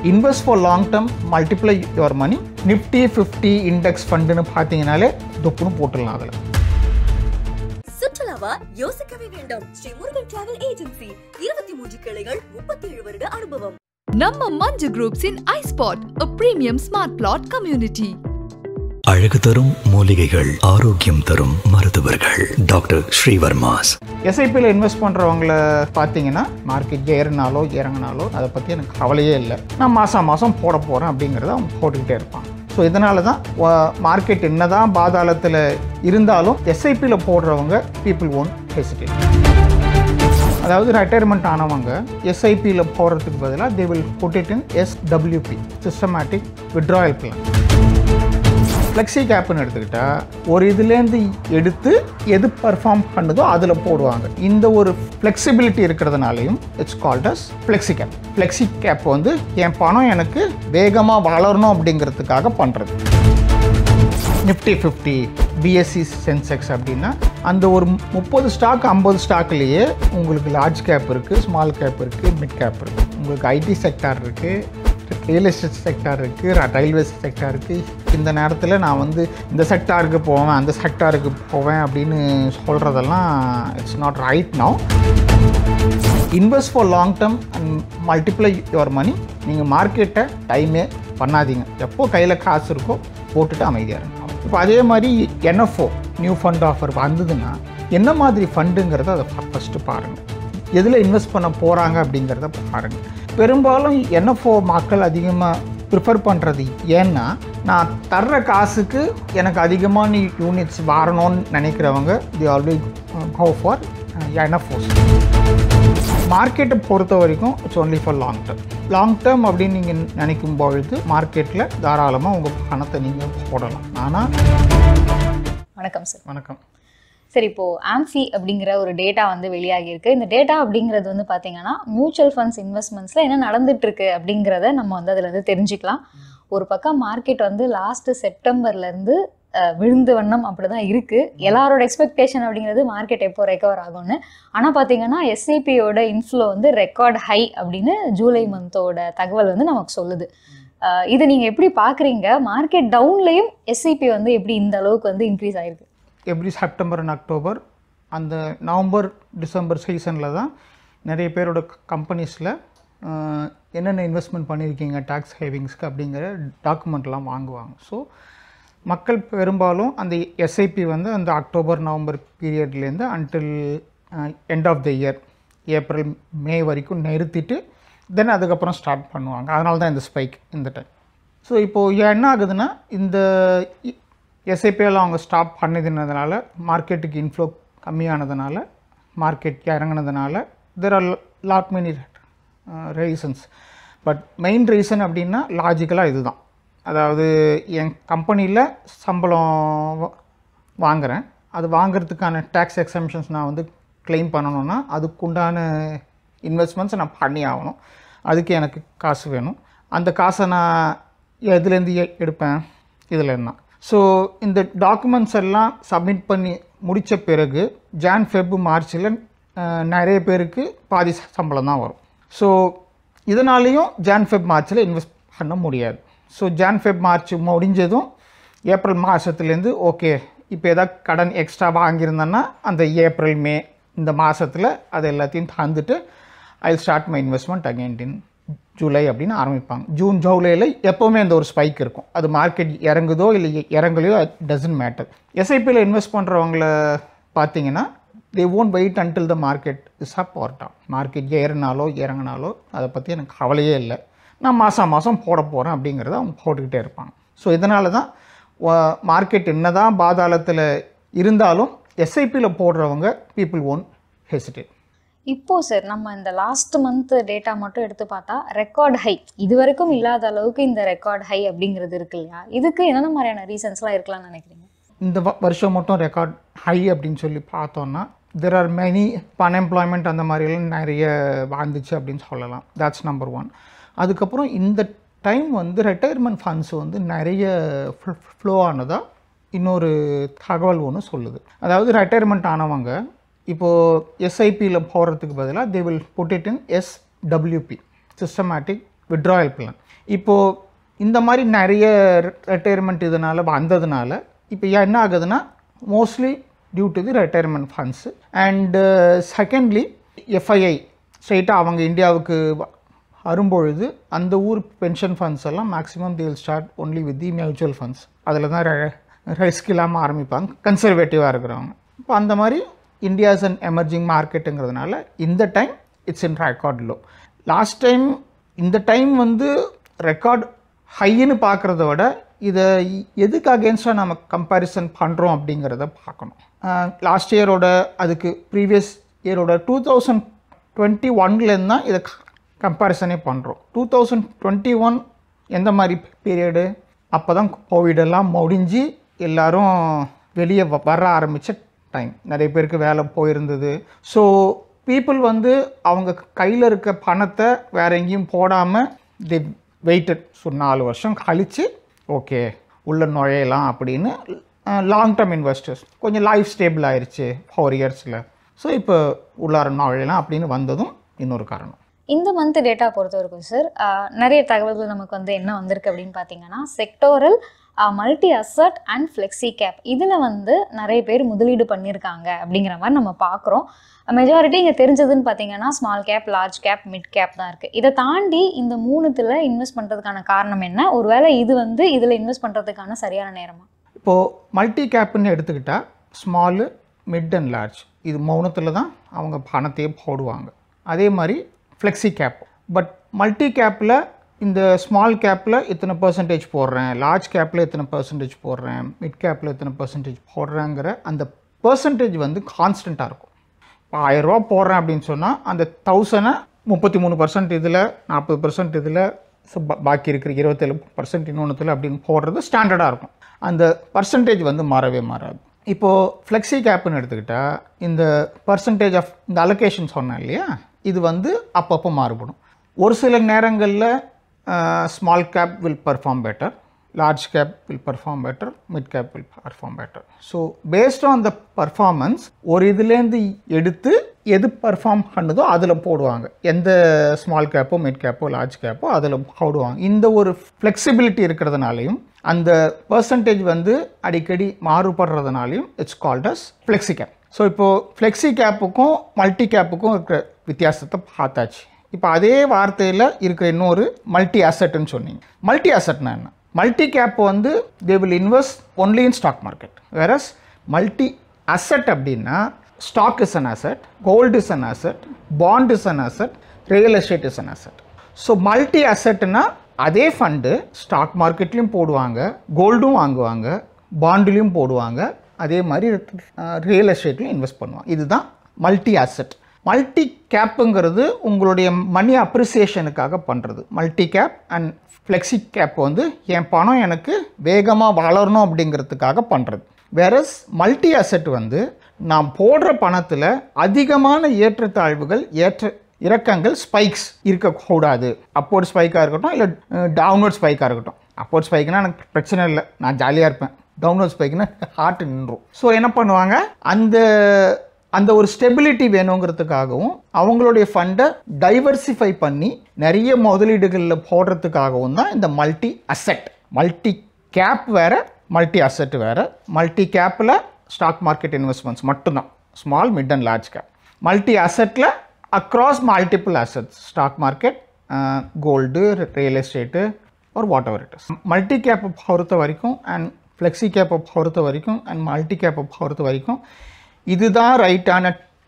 Invest for long term, multiply your money. Nifty 50 index fund னு பாத்தீங்கனாலே தொப்புன்னு போட்டுடலாம் அதுல. சுற்றுலாவா யோசிக்கவே வேண்டாம். ஸ்ரீ முருகன் டிராவல் ஏஜென்சி 23 கிளைகள் 37 வருட அனுபவம். நம்ம Manju groups in iSpot, a premium smart plot community. அழகு தரும் மூலிகைகள், ஆரோக்கியம் தரும் மருத்துவர்கள். டாக்டர் ஸ்ரீவர்மாஸ். எஸ்ஐபியில் இன்வெஸ்ட் பண்ணுறவங்கள பார்த்தீங்கன்னா மார்க்கெட் ஏறினாலோ இறங்கினாலோ அதை பற்றி எனக்கு கவலையே இல்லை. நான் மாதம் மாதம் போட போகிறேன் அப்படிங்கிறத அவங்க போட்டுக்கிட்டே இருப்பாங்க. ஸோ இதனால தான் மார்க்கெட் என்ன தான் பாதாளத்தில் இருந்தாலும் எஸ்ஐபியில் போடுறவங்க பீப்புள் ஒன்ட் ஹெசிடேட். அதாவது ரிட்டையர்மெண்ட் ஆனவங்க எஸ்ஐபியில் போடுறதுக்கு பதிலாக they will put it in SWP, systematic withdrawal plan. Flexi கேப்னு எடுத்துக்கிட்டால் ஒரு இதுலேருந்து எடுத்து எது பர்ஃபார்ம் பண்ணுதோ அதில் போடுவாங்க. இந்த ஒரு ஃப்ளெக்சிபிலிட்டி இருக்கிறதுனாலையும் it's called as flexi cap. Flexi cap வந்து என் பணம் எனக்கு வேகமாக வளரணும் அப்படிங்கிறதுக்காக பண்ணுறது. நிஃப்டி 50, BSE சென்செக்ஸ் அப்படின்னா அந்த ஒரு 30 ஸ்டாக் 50 ஸ்டாக்லேயே உங்களுக்கு லார்ஜ் கேப் இருக்குது, ஸ்மால் கேப் இருக்குது, மிட் கேப் இருக்குது. உங்களுக்கு ஐடி செக்டார் இருக்குது, ரியல் எஸ்டேட் செக்டார் இருக்குது, ரயில்வேஸ் செக்டார் இருக்குது. இந்த நேரத்தில் நான் வந்து இந்த செக்டாருக்கு போவேன், அந்த செக்டாருக்கு போவேன் அப்படின்னு சொல்கிறதெல்லாம் it's not right now. Invest for long term and multiply your money. நீங்கள் மார்க்கெட்டை டைமே பண்ணாதீங்க. எப்போ கையில் காசு இருக்கோ போட்டுட்டு அமைதியாக இருங்க. இப்போ அதே மாதிரி NFO நியூ ஃபண்ட் ஆஃபர் வந்ததுன்னா என்ன மாதிரி ஃபண்டுங்கிறத அதை ஃபஸ்ட்டு பாருங்கள். எதில் இன்வெஸ்ட் பண்ண போகிறாங்க அப்படிங்கிறத பாருங்கள். பெரும்பாலும் NFO மக்கள் அதிகமாக ப்ரிஃபர் பண்ணுறது ஏன்னா, நான் தர்ற காசுக்கு எனக்கு அதிகமான யூனிட்ஸ் வரணும்னு நினைக்கிறவங்க the always go for NFOs. மார்க்கெட்டை பொறுத்த வரைக்கும் it's only for long term. Long term அப்படின்னு நீங்கள் நினைக்கும் பொழுது மார்க்கெட்டில் தாராளமாக உங்கள் பணத்தை நீங்கள் போடலாம். ஆனால் வணக்கம் சார். வணக்கம். சரி, இப்போது ஆம்ஃபி அப்படிங்கிற ஒரு டேட்டா வந்து வெளியாகியிருக்கு. இந்த டேட்டா அப்படிங்கிறது வந்து பார்த்தீங்கன்னா மியூச்சுவல் ஃபண்ட்ஸ் இன்வெஸ்ட்மெண்ட்ஸில் என்ன நடந்துகிட்ருக்கு அப்படிங்கிறத நம்ம வந்து அதில் வந்து தெரிஞ்சுக்கலாம். ஒரு பக்கம் மார்க்கெட் வந்து லாஸ்ட்டு செப்டம்பர்லேருந்து விழுந்து வண்ணம் அப்படி தான் இருக்குது. எல்லாரோட எக்ஸ்பெக்டேஷன் அப்படிங்கிறது மார்க்கெட் எப்போ ரெக்கவர் ஆகும்னு. ஆனால் பார்த்தீங்கன்னா எஸ்ஐபியோட இன்ஃப்ளோ வந்து ரெக்கார்ட் ஹை அப்படின்னு ஜூலை மந்தோட தகவல் வந்து நமக்கு சொல்லுது. இதை நீங்கள் எப்படி பார்க்குறீங்க? மார்க்கெட் டவுன்லேயும் எஸ்ஐபி வந்து எப்படி இந்த அளவுக்கு வந்து இன்க்ரீஸ் ஆகிருக்கு? எவ்ரி செப்டம்பர் அண்ட் அக்டோபர் அந்த நவம்பர் டிசம்பர் சீசனில் தான் நிறைய பேரோட கம்பெனிஸில் என்னென்ன இன்வெஸ்ட்மெண்ட் பண்ணியிருக்கீங்க டேக்ஸ் சேவிங்ஸ்க்கு அப்படிங்கிற டாக்குமெண்ட்லாம் வாங்குவாங்க. ஸோ மக்கள் பெரும்பாலும் அந்த எஸ்ஐபி வந்து அந்த அக்டோபர் நவம்பர் பீரியட்லேருந்து until end of the year April May வரைக்கும் நிறுத்திட்டு தென் அதுக்கப்புறம் ஸ்டார்ட் பண்ணுவாங்க. அதனால தான் இந்த ஸ்பைக் இந்த டைம். ஸோ இப்போது என்ன ஆகுதுன்னா, இந்த எஸ்ஐபிஎல் அவங்க ஸ்டாப் பண்ணிதுனதுனால மார்க்கெட்டுக்கு இன்ஃப்ளோ கம்மியானதுனால மார்க்கெட் இறங்கினதுனால there are lot many reasons. But main reason அப்படின்னா லாஜிக்கலாக இதுதான். அதாவது என் கம்பெனியில் சம்பளம் வாங்குகிறேன், அது வாங்கிறதுக்கான டேக்ஸ் எக்ஸம்ஷன்ஸ் நான் வந்து கிளைம் பண்ணணுன்னா அதுக்குண்டான இன்வெஸ்ட்மெண்ட்ஸை நான் பண்ணி ஆகணும். அதுக்கு எனக்கு காசு வேணும். அந்த காசை நான் எதுலேருந்து எடுப்பேன்? இதில் இருந்தால். ஸோ இந்த டாக்குமெண்ட்ஸ் எல்லாம் சப்மிட் பண்ணி முடித்த பிறகு மார்ச்சில் நிறைய பேருக்கு பாதி சம்பளம் தான் வரும். ஸோ இதனாலேயும் மார்ச்சில் இன்வெஸ்ட் பண்ண முடியாது. ஸோ மார்ச் முடிஞ்சதும் ஏப்ரல் மாதத்துலேருந்து ஓகே இப்போ எதாவது கடன் எக்ஸ்ட்ரா வாங்கியிருந்தேன்னா அந்த ஏப்ரல் மே இந்த மாதத்தில் அது எல்லாத்தையும் தந்துட்டு I will start my investment again இன் ஜூலை அப்படின்னு ஆரம்பிப்பாங்க. ஜூன் ஜூலையில் எப்போவுமே இந்த ஒரு ஸ்பைக் இருக்கும். அது மார்க்கெட் இறங்குதோ இல்லை இறங்கலையோ டசன்ட் மேட்டர். எஸ்ஐபியில் இன்வெஸ்ட் பண்ணுறவங்கள பார்த்தீங்கன்னா they won't wait until the market is up or down. Market ஏறினாலோ இறங்கினாலோ அதை பற்றி எனக்கு கவலையே இல்லை. நான் மாதம் மாதம் போட போகிறேன் அப்படிங்கிறத அவங்க போட்டுக்கிட்டே இருப்பாங்க. ஸோ இதனால தான் மார்க்கெட் என்ன தான் பாதாளத்தில் இருந்தாலும் எஸ்ஐபியில் போடுறவங்க பீப்புள் ஒன்ட் ஹெசிடேட். இப்போது சார் நம்ம இந்த லாஸ்ட் மந்த் டேட்டா மட்டும் எடுத்து பார்த்தா ரெக்கார்ட் ஹை, இது வரைக்கும் இல்லாத அளவுக்கு இந்த ரெக்கார்ட் ஹை அப்படிங்கிறது இருக்கு இல்லையா? இதுக்கு என்னென்ன மாதிரியான ரீசன்ஸ்லாம் இருக்கலாம்னு நினைக்கிறீங்க? இந்த வருஷம் மட்டும் ரெக்கார்ட் ஹை அப்படின்னு சொல்லி பார்த்தோன்னா தெர் ஆர் மெனி அன்எம்ப்ளாய்மெண்ட் அந்த மாதிரிலாம் நிறைய வாழ்ந்துச்சு அப்படின்னு சொல்லலாம். That's number 1. அதுக்கப்புறம் இந்த டைம் வந்து ரிட்டையர்மெண்ட் ஃபண்ட்ஸ் வந்து நிறைய ஃப்ளோ ஆனதாக இன்னொரு தகவல் ஒன்று சொல்லுது. அதாவது ரிட்டையர்மெண்ட் ஆனவங்க இப்போது எஸ்ஐபியில் போகிறதுக்கு பதிலாக they will put it in SWP, systematic withdrawal plan. இப்போது இந்த மாதிரி நிறைய ரிட்டையர்மெண்ட் இதனால் வந்ததுனால இப்போ என்ன ஆகுதுன்னா mostly due to the retirement funds. And secondly FII ஸ்ட்ரெயிட்டாக அவங்க இந்தியாவுக்கு வரும்பொழுது அந்த ஊர் பென்ஷன் ஃபண்ட்ஸ் எல்லாம் maximum they will start only with the mutual funds. அதில் தான் ரிஸ்க் இல்லாமல் ஆரம்பிப்பாங்க, கன்சர்வேட்டிவாக இருக்கிறவங்க. இப்போ அந்த மாதிரி இந்தியா இஸ் அன் எமர்ஜிங் மார்க்கெட்டுங்கிறதுனால இந்த time it's in record low. Last time இந்த டைம் வந்து ரெக்கார்ட் ஹைன்னு பார்க்குறத விட இதை எதுக்கு அகேன்ஸ்டாக நம்ம கம்பேரிசன் பண்ணுறோம் அப்படிங்கிறத பார்க்கணும். லாஸ்ட் இயரோட அதுக்கு ப்ரீவியஸ் இயரோட 2021 தான் இதை கம்பேரிசனே பண்ணுறோம். 2021 எந்த மாதிரி பீரியடு? அப்போ தான் கோவிடெல்லாம் முடிஞ்சு எல்லோரும் வெளியே வர ஆரம்பித்த டைம். நிறைய பேருக்கு வேலை போயிருந்தது. ஸோ பீப்புள் வந்து அவங்க கையில் இருக்க பணத்தை வேறு எங்கேயும் போடாமல் தி வெயிட்டட். ஸோ 4 வருஷம் கழித்து ஓகே உள்ள நுழையலாம் அப்படின்னு லாங் டேர்ம் இன்வெஸ்டர்ஸ் கொஞ்சம் லைஃப் ஸ்டேபிள் ஆயிடுச்சு 4 இயர்ஸில். ஸோ இப்போ உள்ளார நுழையலாம் அப்படின்னு வந்ததும் இன்னொரு காரணம். இந்த மந்த் டேட்டா பொறுத்த வரைக்கும் சார் நிறைய தகவல்கள் நமக்கு வந்து என்ன வந்திருக்கு அப்படின்னு பார்த்தீங்கன்னா sectoral, multi asset and flexi gap இதில் வந்து நிறைய பேர் முதலீடு பண்ணியிருக்காங்க அப்படிங்கிற மாதிரி நம்ம பார்க்குறோம். மெஜாரிட்டி இங்கே தெரிஞ்சதுன்னு பார்த்தீங்கன்னா small cap, large cap, mid cap தான் இருக்குது. இதை தாண்டி இந்த 3த்தில் இன்வெஸ்ட் பண்ணுறதுக்கான காரணம் என்ன? ஒருவேளை இது வந்து இதில் இன்வெஸ்ட் பண்ணுறதுக்கான சரியான நேரமா? இப்போது மல்டி கேப்புன்னு எடுத்துக்கிட்டால் ஸ்மாலு, மிட் அண்ட் லார்ஜ் இது 3த்தில் தான் அவங்க பணத்தையே போடுவாங்க. அதே மாதிரி ஃப்ளெக்ஸி கேப். பட் மல்டி கேப்பில் இந்த ஸ்மால் கேப்பில் இத்தனை பர்சன்டேஜ் போடுறேன், லார்ஜ் கேப்பில் இத்தனை பர்சன்டேஜ் போடுறேன், மிட் கேப்பில் இத்தனை பர்சன்டேஜ் போடுறேங்கிற அந்த பர்சன்டேஜ் வந்து கான்ஸ்டண்ட்டாக இருக்கும். இப்போ 1000 ரூபா போடுறேன் அப்படின்னு சொன்னால் அந்த 1000 33% இதில், 40% இதில், பாக்கி இருக்கிற 27% இன்னொன்றுத்தில் அப்படின்னு போடுறது ஸ்டாண்டர்டாக இருக்கும். அந்த பர்சன்டேஜ் வந்து மாறவே மாறாது. இப்போது ஃப்ளெக்ஸி கேப்புன்னு எடுத்துக்கிட்டால் இந்த பர்சன்டேஜ் ஆஃப் இந்த அலோகேஷன் சொன்னேன் இல்லையா, இது வந்து அப்பப்போ மாறுபடும். ஒரு சில நேரங்களில் small cap will perform better, large cap will perform better, mid cap will perform better. So based on the performance ஒரு இதுலேருந்து எடுத்து எது பர்ஃபார்ம் பண்ணுதோ அதில் போடுவாங்க. எந்த ஸ்மால் கேப்போ, மிட் கேப்போ, லார்ஜ் கேப்போ அதில் போடுவாங்க. இந்த ஒரு ஃப்ளெக்சிபிலிட்டி இருக்கிறதுனாலையும் அந்த பர்சன்டேஜ் வந்து அடிக்கடி மாறுபடுறதுனாலையும் it's called as flexi cap. So இப்போது ஃப்ளெக்ஸி கேப்புக்கும் மல்டி கேப்புக்கும் இருக்கிற வித்தியாசத்தை பார்த்தாச்சு. இப்போ அதே வார்த்தையில் இருக்கிற இன்னொரு மல்டி அசட்டுன்னு சொன்னீங்க. மல்டி அசட்னா என்ன? மல்டி கேப் வந்து they will invest only in stock market. Whereas multi asset அப்படின்னா stock is an asset, gold is an asset, bond is an asset, real estate is an asset. So multi அசட்னா அதே fund stock மார்க்கெட்லேயும் போடுவாங்க, கோல்டும் வாங்குவாங்க, பாண்டுலேயும் போடுவாங்க, அதே மாதிரி real எஸ்டேட்லையும் invest பண்ணுவாங்க. இதுதான் மல்டி அசட். மல்டி கேப்புங்கிறது உங்களுடைய மணி அப்ரிசியேஷனுக்காக பண்ணுறது. Multi cap and flexi cap வந்து என் பணம் எனக்கு வேகமாக வளரணும் அப்படிங்கிறதுக்காக பண்ணுறது. வேறஸ் மல்டி அசட் வந்து நான் போடுற பணத்தில் அதிகமான ஏற்றத்தாழ்வுகள், இறக்கங்கள், ஸ்பைக்ஸ் இருக்கக்கூடாது. அப்போர்ட் ஸ்பைக்காக இருக்கட்டும், இல்லை டவுன்வர்ட் ஸ்பைக்காக இருக்கட்டும். அப்போர்ட் ஸ்பைக்குனா எனக்கு பிரச்சனை இல்லை, நான் ஜாலியாக இருப்பேன். டவுன்வர்ட் ஸ்பைக்குன்னா ஹார்ட் நின்றும். ஸோ என்ன பண்ணுவாங்க, அந்த ஒரு ஸ்டெபிலிட்டி வேணுங்கிறதுக்காகவும் அவங்களுடைய ஃபண்டை டைவர்சிஃபை பண்ணி நிறைய முதலீடுகளில் போடுறதுக்காகவும் தான் இந்த மல்டி அசெட். மல்டி கேப் வேறு, மல்டி அசெட் வேறு. மல்டி கேப்பில் ஸ்டாக் மார்க்கெட் இன்வெஸ்ட்மெண்ட்ஸ் மட்டும்தான், small, mid and large cap. Multi அசெட்டில் across multiple assets, stock market, gold, real estate ஒரு whatever it is. Multi கேப்பை பொறுத்த வரைக்கும் அண்ட் ஃப்ளெக்ஸி கேப்பை பொறுத்த வரைக்கும் அண்ட் மல்டி கேப்பை பொறுத்த வரைக்கும் இதுதான் ரைட்டான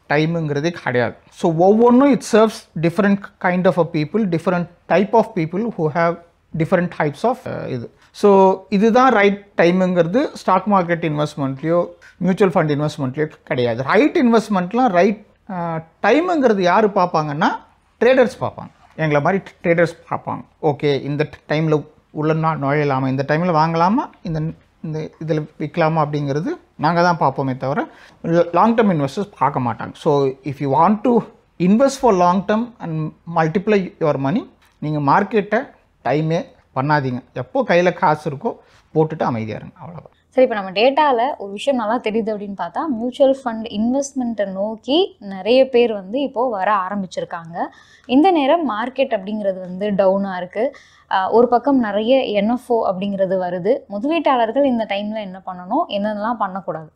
டைமுங்கிறதே கிடையாது. ஸோ ஒவ்வொன்றும் it serves different kind of a people, different type of people who have different types of இது. ஸோ இதுதான் ரைட் டைமுங்கிறது ஸ்டாக் மார்க்கெட் இன்வெஸ்ட்மெண்ட்லேயோ மியூச்சுவல் ஃபண்ட் இன்வெஸ்ட்மெண்ட்லேயோ கிடையாது. ரைட் இன்வெஸ்ட்மெண்ட்லாம் ரைட் டைமுங்கிறது யார் பார்ப்பாங்கன்னா ட்ரேடர்ஸ் பார்ப்பாங்க. எங்களை மாதிரி ட்ரேடர்ஸ் பார்ப்பாங்க. ஓகே, இந்த டைமில் உள்ள நுழையலாமா, இந்த டைமில் வாங்கலாமா, இந்த இதில் விற்கலாமா அப்படிங்கிறது நாங்கள் தான் பார்ப்போமே தவிர லாங் டேர்ம் இன்வெஸ்டர்ஸ் பார்க்க மாட்டாங்க. So if you want to invest for long term and multiply your money, நீங்கள் மார்க்கெட்டை டைமே பண்ணாதீங்க. எப்போ கையில் காசு இருக்கோ போட்டுட்டு அமைதியாக இருங்க, அவ்வளோதான். சரி, இப்போ நம்ம டேட்டாவில் ஒரு விஷயம் நல்லா தெரியுது அப்படின்னு பார்த்தா, மியூச்சுவல் ஃபண்ட் இன்வெஸ்ட்மெண்ட்டை நோக்கி நிறைய பேர் வந்து இப்போது வர ஆரம்பிச்சிருக்காங்க. இந்த நேரம் மார்க்கெட் அப்படிங்கிறது வந்து டவுனாக இருக்குது. ஒரு பக்கம் நிறைய என்எஃப்ஓ அப்படிங்கிறது வருது. முதலீட்டாளர்கள் இந்த டைமில் என்ன பண்ணணும், என்னென்னலாம் பண்ணக்கூடாது?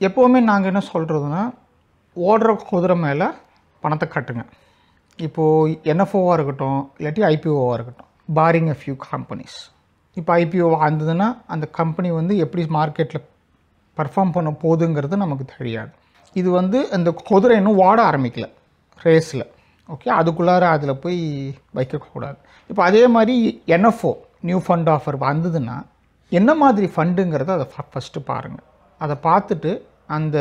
எப்போவுமே நாங்கள் என்ன சொல்கிறதுனா, ஓடுற குதிரை மேலே பணத்தை கட்டுங்க. இப்போது என்எஃப்ஓவாக இருக்கட்டும், இல்லாட்டி ஐபிஓவாக இருக்கட்டும், பாரிங் எ ஃபியூ கம்பெனிஸ். இப்போ ஐபிஓ வந்ததுன்னா அந்த கம்பெனி வந்து எப்படி மார்க்கெட்டில் பர்ஃபார்ம் பண்ண போகுதுங்கிறது நமக்கு தெரியாது. இது வந்து அந்த குதிரை இன்னும் ஓட ஆரம்பிக்கல ரேஸில். ஓகே, அதுக்குள்ளார அதில் போய் வைக்கக்கூடாது. இப்போ அதே மாதிரி என்எஃப்ஓ நியூ ஃபண்ட் ஆஃபர் வந்ததுன்னா என்ன மாதிரி ஃபண்டுங்கிறத அதை ஃபஸ்ட்டு பாருங்கள். அதை பார்த்துட்டு அந்த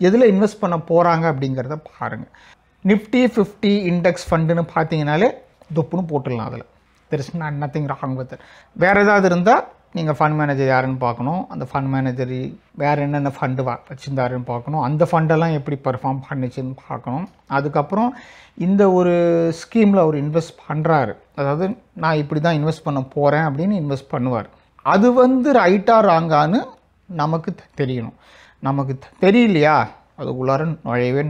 எதில் இன்வெஸ்ட் பண்ண போகிறாங்க அப்படிங்கிறத பாருங்கள். நிஃப்டி 50 இண்டெக்ஸ் ஃபண்டுன்னு பார்த்தீங்கனாலே தொப்புன்னு போட்டுடலாம். அதில் there is nothing wrong with it. வேறு ஏதாவது இருந்தால் நீங்கள் ஃபண்ட் மேனேஜர் யாருன்னு பார்க்கணும். அந்த ஃபண்ட் மேனேஜர் வேறு என்னென்ன ஃபண்டு வச்சுருந்தாருன்னு பார்க்கணும். அந்த ஃபண்டெல்லாம் எப்படி பர்ஃபார்ம் பண்ணிச்சுன்னு பார்க்கணும். அதுக்கப்புறம் இந்த ஒரு ஸ்கீமில் அவர் இன்வெஸ்ட் பண்ணுறாரு, அதாவது நான் இப்படி தான் இன்வெஸ்ட் பண்ண போகிறேன் அப்படின்னு இன்வெஸ்ட் பண்ணுவார். அது வந்து ரைட்டாக ராங்கான்னு நமக்கு தெரியணும். நமக்கு தெரியலையா, அதுக்குள்ளார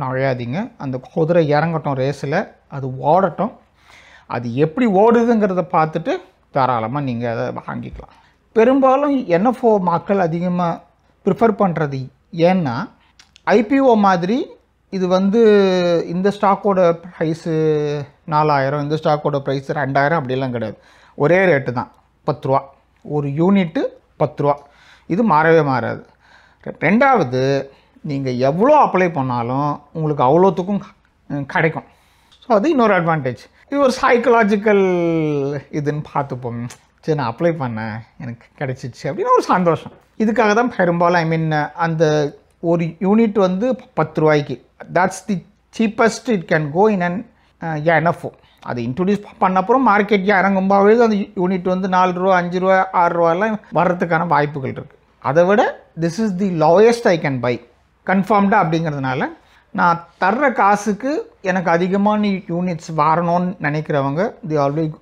நுழையாதீங்க. அந்த குதிரை இறங்கட்டும் ரேஸில், அது ஓடட்டும். அது எப்படி ஓடுதுங்கிறத பார்த்துட்டு தாராளமாக நீங்கள் அதை வாங்கிக்கலாம். பெரும்பாலும் என்எஃப்ஓ மக்கள் அதிகமாக ப்ரிஃபர் பண்ணுறது ஏன்னா, ஐபிஓ மாதிரி இது வந்து இந்த ஸ்டாக்கோட ப்ரைஸு 4000, இந்த ஸ்டாக்கோட ப்ரைஸு 2000 அப்படிலாம் கிடையாது. ஒரே ரேட்டு தான், 10 ரூபா. ஒரு யூனிட்டு 10 ரூபா. இது மாறவே மாறாது. ரெண்டாவது, நீங்கள் எவ்வளோ அப்ளை பண்ணாலும் உங்களுக்கு அவ்வளோத்துக்கும் கிடைக்கும். ஸோ அது இன்னொரு அட்வான்டேஜ். இது ஒரு சைக்கலாஜிக்கல் இதுன்னு பார்த்துப்போம். சரி, நான் அப்ளை பண்ணேன், எனக்கு கிடைச்சிச்சு அப்படின்னு ஒரு சந்தோஷம். இதுக்காக தான் பெரும்பாலும் அந்த ஒரு யூனிட் வந்து 10 ரூபாய்க்கு, that's the cheapest it can go in and NFO. அது இன்ட்ரடியூஸ் பண்ணப்புறம் மார்க்கெட் இறங்கும்போது அந்த யூனிட் வந்து 4 ரூபா, 5 ரூபா, 6 ரூபாலாம் வர்றதுக்கான வாய்ப்புகள் இருக்குது. அதை விட this is the lowest I can buy கன்ஃபார்ம்டாக அப்படிங்கிறதுனால, நான் தர்ற காசுக்கு எனக்கு அதிகமான யூனிட்ஸ் வரணும்னு நினைக்கிறவங்க தி ஆல்வேஸ்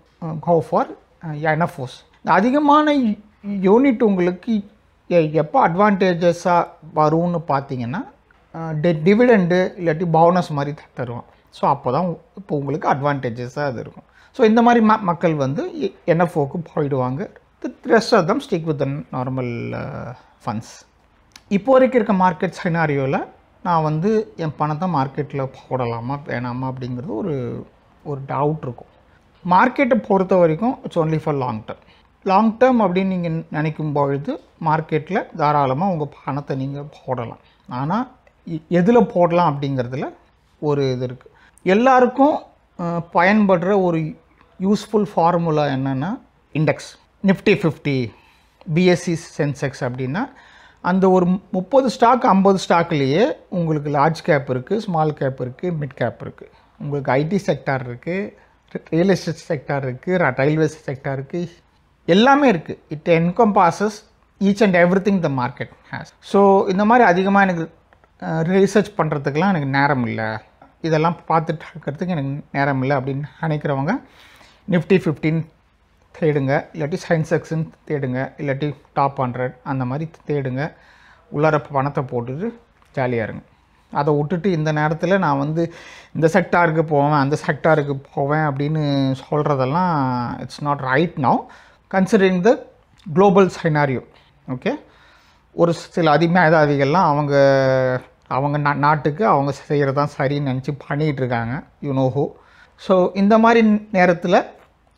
கோ ஃபார் என்எஃப்ஓஸ். அதிகமான யூனிட் உங்களுக்கு எப்போ அட்வான்டேஜஸாக வரும்னு பார்த்தீங்கன்னா, டிவிடெண்டு இல்லாட்டி போனஸ் மாதிரி தருவோம். ஸோ அப்போ தான் இப்போ உங்களுக்கு அட்வான்டேஜஸாக அது இருக்கும். ஸோ இந்த மாதிரி மக்கள் வந்து என்எஃப்ஓக்கு போயிடுவாங்க. Rest of them stick with the normal funds. இப்போ வரைக்கும் இருக்க மார்க்கெட் சினாரியோவில் நான் வந்து என் பணத்தை மார்க்கெட்டில் போடலாமா வேணாமா அப்படிங்கிறது ஒரு டவுட் இருக்கும். மார்க்கெட்டை பொறுத்த வரைக்கும் it's only for long term. Long term அப்படின்னு நீங்கள் நினைக்கும் பொழுது மார்க்கெட்டில் தாராளமாக உங்கள் பணத்தை நீங்கள் போடலாம். ஆனால் எதில் போடலாம் அப்படிங்கிறதுல ஒரு இது இருக்குது. எல்லாருக்கும் பயன்படுற ஒரு யூஸ்ஃபுல் ஃபார்முலா என்னென்னா இண்டெக்ஸ். நிஃப்டி 50, பிஎஸ்சி சென்செக்ஸ் அப்படின்னா அந்த ஒரு 30 ஸ்டாக் 50 ஸ்டாக்லேயே உங்களுக்கு லார்ஜ் கேப் இருக்குது, ஸ்மால் கேப் இருக்குது, மிட் கேப் இருக்குது. உங்களுக்கு ஐடி செக்டார் இருக்குது, ரியல் எஸ்டேட் செக்டார் இருக்குது, ரயில்வேஸ் செக்டார் இருக்குது, எல்லாமே இருக்குது. It encompasses each and every thing the market has. So இந்த மாதிரி அதிகமாக எனக்கு ரிசர்ச் பண்ணுறதுக்கெலாம் எனக்கு நேரம் இல்லை, இதெல்லாம் பார்த்துட்டு இருக்கிறதுக்கு எனக்கு நேரம் இல்லை அப்படின்னு நினைக்கிறவங்க நிஃப்டி 15 தேடுங்க, இல்லாட்டி சென்செக்ஸ்ன்னு தேடுங்க, இல்லாட்டி டாப் 100 அந்த மாதிரி தேடுங்க. உள்ளார பணத்தை போட்டுட்டு ஜாலியாக இருங்க. அதை விட்டுட்டு இந்த நேரத்தில் நான் வந்து இந்த செக்டாருக்கு போவேன், அந்த செக்டாருக்கு போவேன் அப்படின்னு சொல்கிறதெல்லாம் it's not right now considering the global scenario. Okay, ஒரு சில அதிமேதாவிகள்லாம் அவங்க நாட்டுக்கு அவங்க செய்கிறதான் சரின்னு நினச்சி பண்ணிகிட்ருக்காங்க, யூனோஹோ. ஸோ இந்த மாதிரி நேரத்தில்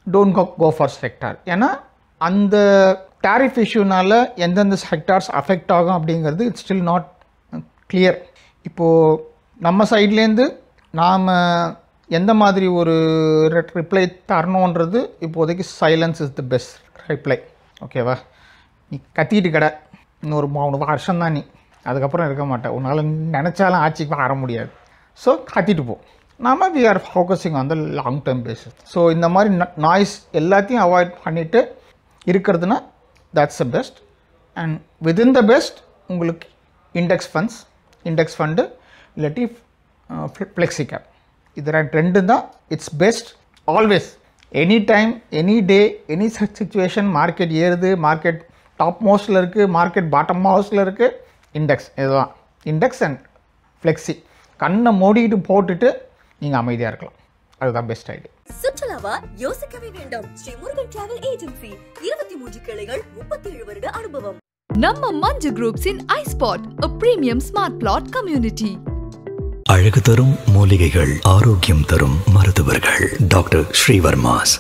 டோன்ட் கோ ஃபார் செக்டார். ஏன்னா அந்த டேரிஃப் இஷ்யூனால் எந்தெந்த செக்டார்ஸ் அஃபெக்ட் ஆகும் அப்படிங்கிறது இட்ஸ் ஸ்டில் நாட் கிளியர். இப்போது நம்ம சைட்லேருந்து நாம் எந்த மாதிரி ஒரு ரிப்ளை தரணுன்றது இப்போதைக்கு silence is the best reply. ஓகேவா, நீ கத்திட்டு கடை, இன்னொரு 3 வருஷம் தான், நீ அதுக்கப்புறம் இருக்க மாட்டேன், உன்னால் நினச்சாலும் ஆட்சிக்கு வர முடியாது. ஸோ கத்திட்டு போ. நாம் we are focusing on the long term basis. So இந்த மாதிரி நாய்ஸ் எல்லாத்தையும் அவாய்ட் பண்ணிவிட்டு இருக்கிறதுனா that's the best. And within the best உங்களுக்கு இண்டெக்ஸ் ஃபண்டு இல்லாட்டி ஃப்ளெக்ஸி கேப், இது ரெண்டு தான் it's best always. Any time, any day, any situation, market ஏறுது, மார்க்கெட் டாப் மோஸ்ட்டில் இருக்குது, மார்க்கெட் பாட்டம் மோஸ்ட்டில் இருக்குது. இண்டெக்ஸ் இதுதான். Index and flexi. கண்ணை மூடிட்டு போட்டுட்டு நீங்கள் அமைதியாக இருக்கலாம். அதுதான் பெஸ்ட் ஐடியா. சுற்றுலாவா யோசிக்கவே வேண்டாம். ஸ்ரீ முருகன் டிராவல் ஏஜென்சி 23 கிளைகள், 37 வருட அனுபவம். நம்ம Manju groups in iSpot, a premium smart plot community. அழகு தரும் மூலிகைகள், ஆரோக்கியம் தரும் மருத்துவர்கள். டாக்டர் ஸ்ரீவர்மாஸ்.